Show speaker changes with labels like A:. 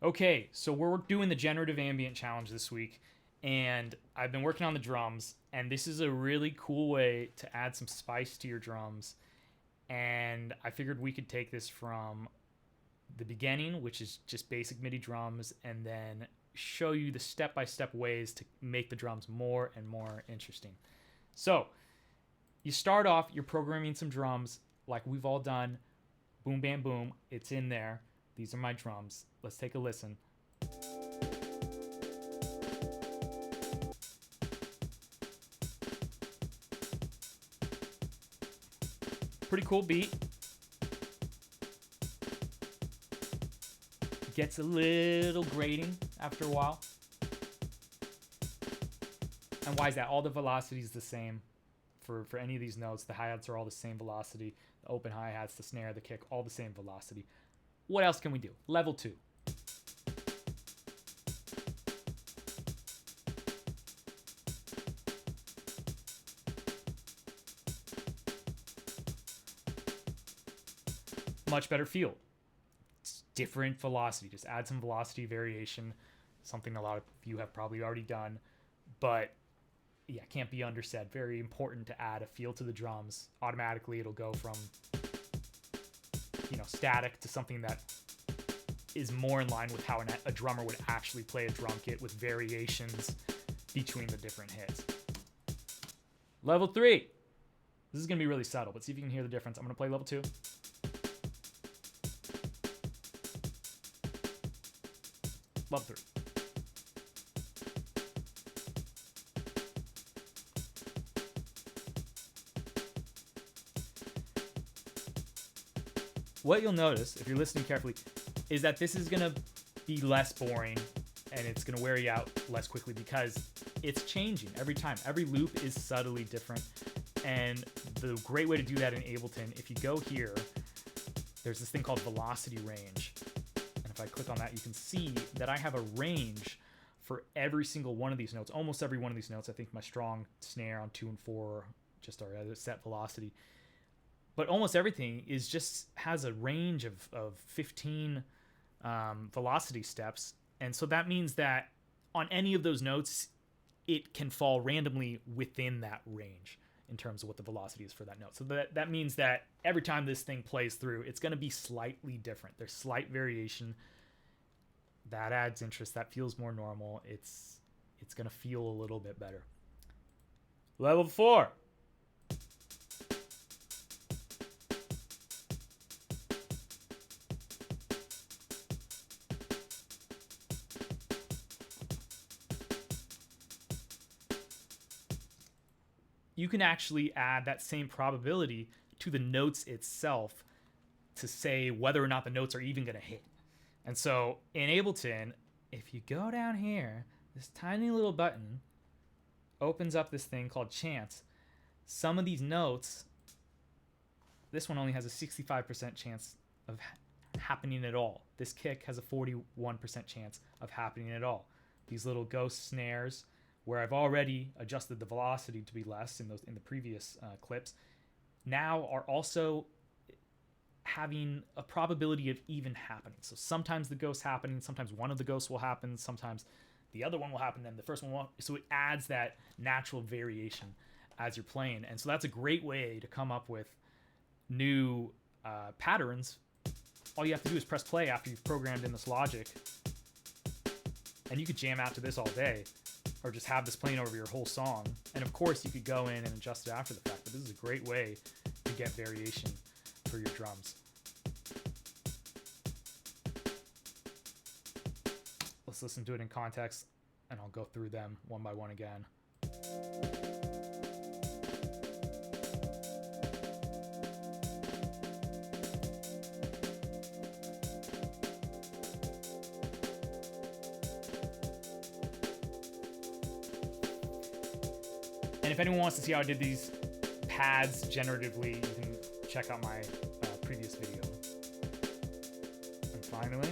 A: Okay, so we're doing the generative ambient challenge this week, and I've been working on the drums, and this is a really cool way to add some spice to your drums. And I figured we could take this from the beginning, which is just basic MIDI drums, and then show you the step-by-step ways to make the drums more and more interesting. So, you start off, you're programming some drums like we've all done. Boom, bam, boom. It's in there. These are my drums. Let's take a listen. Pretty cool beat. Gets a little grating after a while. And why is that? All the velocity is the same for any of these notes. The hi-hats are all the same velocity. The open hi-hats, the snare, the kick, all the same velocity. What else can we do? Level 2. Much better feel. It's different velocity. Just add some velocity variation. Something a lot of you have probably already done. But yeah, can't be undersaid. Very important to add a feel to the drums. Automatically it'll go from static to something that is more in line with how a drummer would actually play a drum kit with variations between the different hits. Level 3. This is going to be really subtle, but see if you can hear the difference. I'm going to play level 2. Level 3. What you'll notice, if you're listening carefully, is that this is going to be less boring and it's going to wear you out less quickly because it's changing every time. Every loop is subtly different. And the great way to do that in Ableton, if you go here, there's this thing called velocity range. And if I click on that, you can see that I have a range for every single one of these notes, almost every one of these notes. I think my strong snare on 2 and 4 just are at a set velocity. But almost everything has a range of 15 velocity steps. And so that means that on any of those notes, it can fall randomly within that range in terms of what the velocity is for that note. So that means that every time this thing plays through, it's going to be slightly different. There's slight variation. That adds interest. That feels more normal. It's going to feel a little bit better. Level 4. You can actually add that same probability to the notes itself to say whether or not the notes are even going to hit. And so in Ableton, if you go down here, this tiny little button opens up this thing called chance. Some of these notes, this one only has a 65% chance of happening at all. This kick has a 41% chance of happening at all. These little ghost snares, where I've already adjusted the velocity to be less in the previous clips, now are also having a probability of even happening. So sometimes the ghost's happening, sometimes one of the ghosts will happen, sometimes the other one will happen, and the first one won't. So it adds that natural variation as you're playing. And so that's a great way to come up with new patterns. All you have to do is press play after you've programmed in this logic, and you could jam out to this all day, or just have this playing over your whole song. And of course, you could go in and adjust it after the fact, but this is a great way to get variation for your drums. Let's listen to it in context, and I'll go through them one by one again. And if anyone wants to see how I did these pads generatively, you can check out my previous video. And finally,